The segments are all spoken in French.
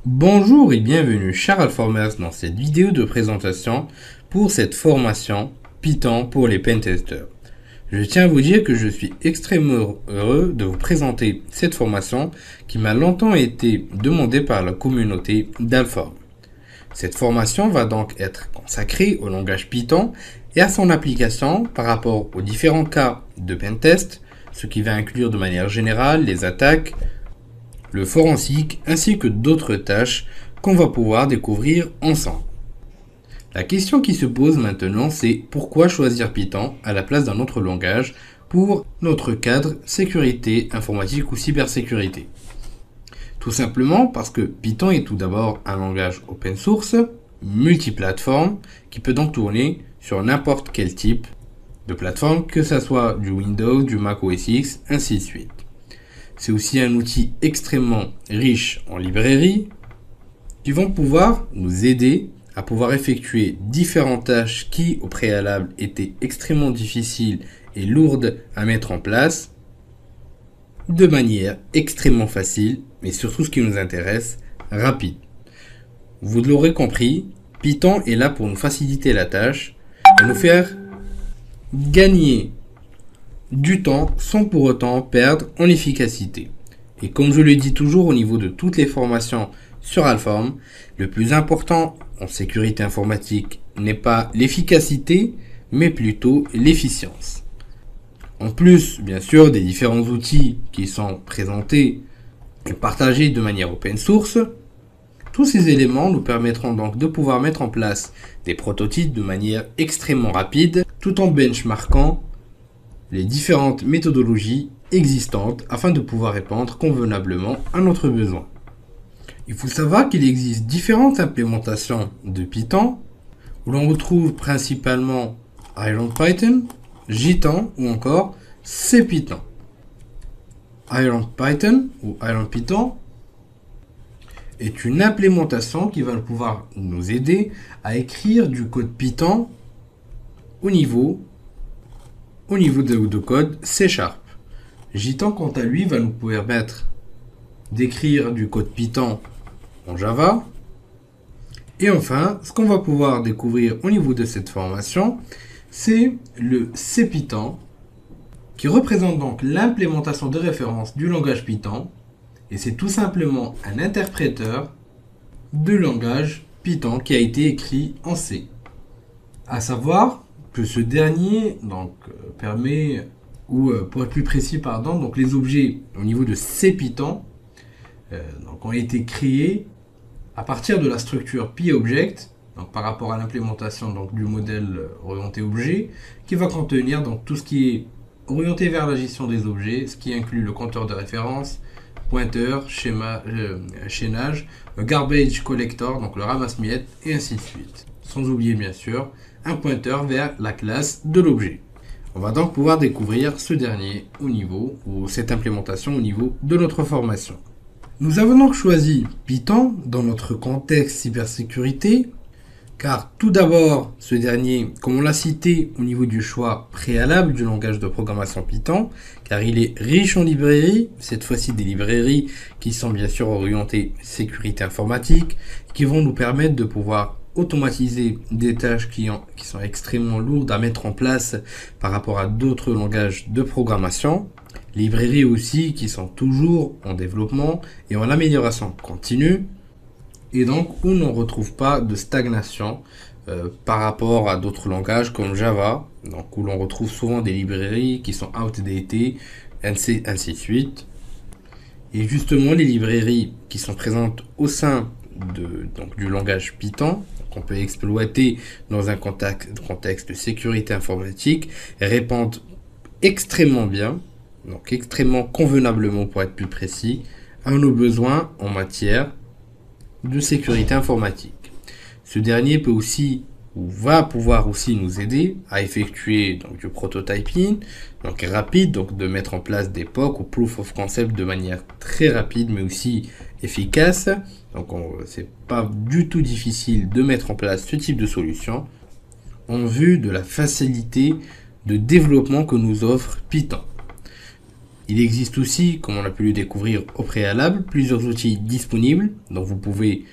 Bonjour et bienvenue chers Alformers dans cette vidéo de présentation pour cette formation Python pour les pentesters. Je tiens à vous dire que je suis extrêmement heureux de vous présenter cette formation qui m'a longtemps été demandée par la communauté d'Alform. Cette formation va donc être consacrée au langage Python et à son application par rapport aux différents cas de pentest, ce qui va inclure de manière générale les attaques, le forensique ainsi que d'autres tâches qu'on va pouvoir découvrir ensemble. La question qui se pose maintenant, c'est pourquoi choisir Python à la place d'un autre langage pour notre cadre sécurité informatique ou cybersécurité. Tout simplement parce que Python est tout d'abord un langage open source, multiplateforme, qui peut donc tourner sur n'importe quel type de plateforme, que ce soit du Windows, du Mac OS X, ainsi de suite. C'est aussi un outil extrêmement riche en librairies qui vont pouvoir nous aider à pouvoir effectuer différentes tâches qui, au préalable, étaient extrêmement difficiles et lourdes à mettre en place de manière extrêmement facile, mais surtout ce qui nous intéresse, rapide. Vous l'aurez compris, Python est là pour nous faciliter la tâche et nous faire gagner du temps sans pour autant perdre en efficacité. Et comme je le dis toujours au niveau de toutes les formations sur Alform, le plus important en sécurité informatique n'est pas l'efficacité, mais plutôt l'efficience. En plus, bien sûr, des différents outils qui sont présentés et partagés de manière open source, tous ces éléments nous permettront donc de pouvoir mettre en place des prototypes de manière extrêmement rapide, tout en benchmarkant les différentes méthodologies existantes afin de pouvoir répondre convenablement à notre besoin. Il faut savoir qu'il existe différentes implémentations de Python où l'on retrouve principalement IronPython, Jython ou encore CPython. IronPython ou IronPython est une implémentation qui va pouvoir nous aider à écrire du code Python au niveau de code C#. Jython, quant à lui, va nous permettre d'écrire du code Python en Java. Et enfin, ce qu'on va pouvoir découvrir au niveau de cette formation, c'est le CPython, qui représente donc l'implémentation de référence du langage Python. Et c'est tout simplement un interpréteur de langage Python qui a été écrit en C. À savoir que ce dernier permet, ou pour être plus précis, donc les objets au niveau de CPython ont été créés à partir de la structure PyObject, par rapport à l'implémentation du modèle orienté objet, qui va contenir tout ce qui est orienté vers la gestion des objets, ce qui inclut le compteur de référence, pointeur, chaînage, garbage collector, donc le ramasse-miettes, et ainsi de suite. Sans oublier bien sûr un pointeur vers la classe de l'objet. On va donc pouvoir découvrir ce dernier ou cette implémentation au niveau de notre formation. Nous avons donc choisi Python dans notre contexte cybersécurité, car tout d'abord, ce dernier, comme on l'a cité au niveau du choix préalable du langage de programmation Python, car il est riche en librairies, cette fois-ci des librairies qui sont bien sûr orientées sécurité informatique, qui vont nous permettre de pouvoir automatiser des tâches qui sont extrêmement lourdes à mettre en place par rapport à d'autres langages de programmation. Librairies aussi qui sont toujours en développement et en amélioration continue, et donc où on ne retrouve pas de stagnation par rapport à d'autres langages comme Java, donc où l'on retrouve souvent des librairies qui sont outdated, ainsi de suite. Et justement, les librairies qui sont présentes au sein du langage Python, qu'on peut exploiter dans un contexte de sécurité informatique, répondent extrêmement bien, donc extrêmement convenablement pour être plus précis, à nos besoins en matière de sécurité informatique. Ce dernier peut aussi ou va pouvoir aussi nous aider à effectuer du prototyping, rapide, de mettre en place des POC ou proof of concept de manière très rapide mais aussi efficace. C'est pas du tout difficile de mettre en place ce type de solution en vue de la facilité de développement que nous offre Python. Il existe aussi, comme on a pu le découvrir au préalable, plusieurs outils disponibles dont vous pouvez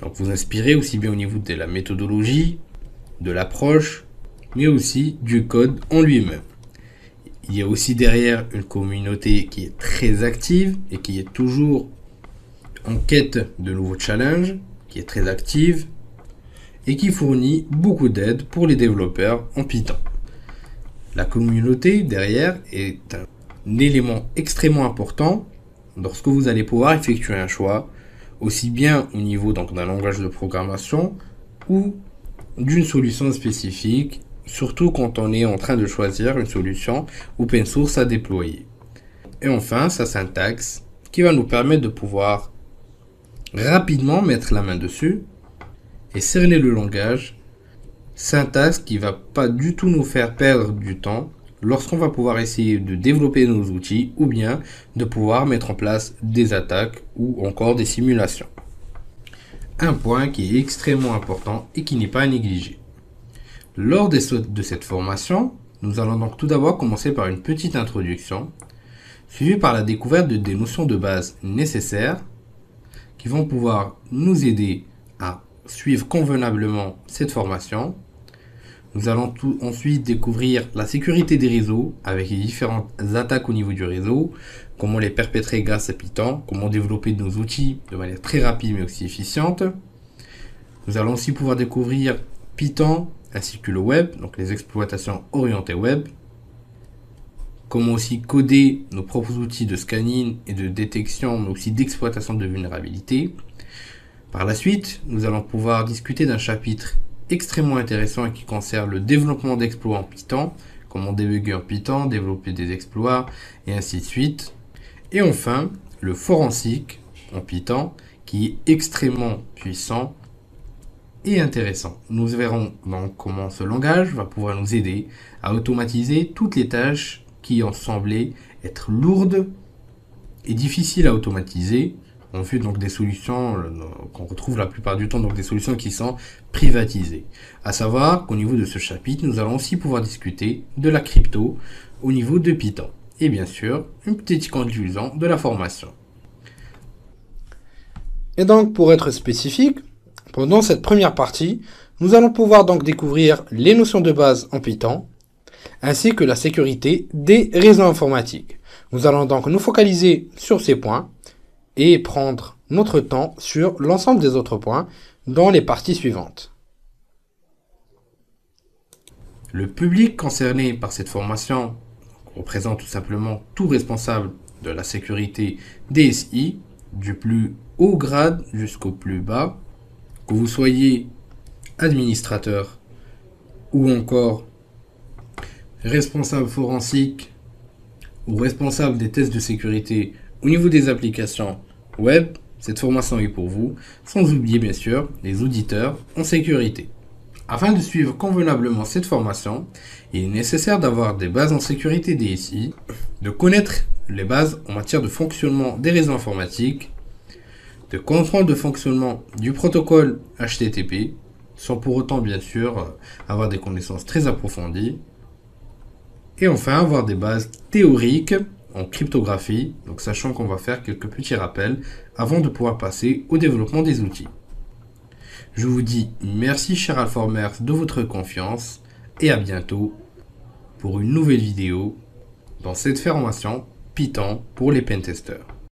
donc vous inspirer aussi bien au niveau de la méthodologie, de l'approche, mais aussi du code en lui-même. Il y a aussi derrière une communauté qui est très active et qui est toujours en quête de nouveaux challenges, qui est très active et qui fournit beaucoup d'aide pour les développeurs en Python. La communauté derrière est un élément extrêmement important lorsque vous allez pouvoir effectuer un choix, aussi bien au niveau donc d'un langage de programmation ou d'une solution spécifique, surtout quand on est en train de choisir une solution open source à déployer. Et enfin, sa syntaxe qui va nous permettre de pouvoir rapidement mettre la main dessus et cerner le langage, syntaxe qui va pas du tout nous faire perdre du temps lorsqu'on va pouvoir essayer de développer nos outils ou bien de pouvoir mettre en place des attaques ou encore des simulations. Un point qui est extrêmement important et qui n'est pas à négliger. Lors de cette formation, nous allons donc tout d'abord commencer par une petite introduction, suivie par la découverte des notions de base nécessaires qui vont pouvoir nous aider à suivre convenablement cette formation. Nous allons ensuite découvrir la sécurité des réseaux avec les différentes attaques au niveau du réseau, comment les perpétrer grâce à Python, comment développer nos outils de manière très rapide mais aussi efficiente. Nous allons aussi pouvoir découvrir Python ainsi que le web, donc les exploitations orientées web, comment aussi coder nos propres outils de scanning et de détection mais aussi d'exploitation de vulnérabilité. Par la suite, nous allons pouvoir discuter d'un chapitre extrêmement intéressant et qui concerne le développement d'exploits en Python, comment débugger en Python, développer des exploits et ainsi de suite. Et enfin, le forensique en Python qui est extrêmement puissant et intéressant. Nous verrons donc comment ce langage va pouvoir nous aider à automatiser toutes les tâches qui ont semblé être lourdes et difficiles à automatiser. On fait donc des solutions qu'on retrouve la plupart du temps, donc des solutions qui sont privatisées. À savoir qu'au niveau de ce chapitre, nous allons aussi pouvoir discuter de la crypto au niveau de Python. Et bien sûr, une petite conclusion de la formation. Et donc, pour être spécifique, pendant cette première partie, nous allons pouvoir donc découvrir les notions de base en Python, ainsi que la sécurité des réseaux informatiques. Nous allons donc nous focaliser sur ces points et prendre notre temps sur l'ensemble des autres points dans les parties suivantes. Le public concerné par cette formation représente tout simplement tout responsable de la sécurité DSI, du plus haut grade jusqu'au plus bas, que vous soyez administrateur ou encore responsable forensique ou responsable des tests de sécurité au niveau des applications web, cette formation est pour vous, sans oublier bien sûr les auditeurs en sécurité. Afin de suivre convenablement cette formation, il est nécessaire d'avoir des bases en sécurité DSI, de connaître les bases en matière de fonctionnement des réseaux informatiques, de comprendre le fonctionnement du protocole HTTP, sans pour autant bien sûr avoir des connaissances très approfondies, et enfin avoir des bases théoriques en cryptographie, donc sachant qu'on va faire quelques petits rappels avant de pouvoir passer au développement des outils. Je vous dis merci cher Alformers de votre confiance et à bientôt pour une nouvelle vidéo dans cette formation Python pour les pentesters.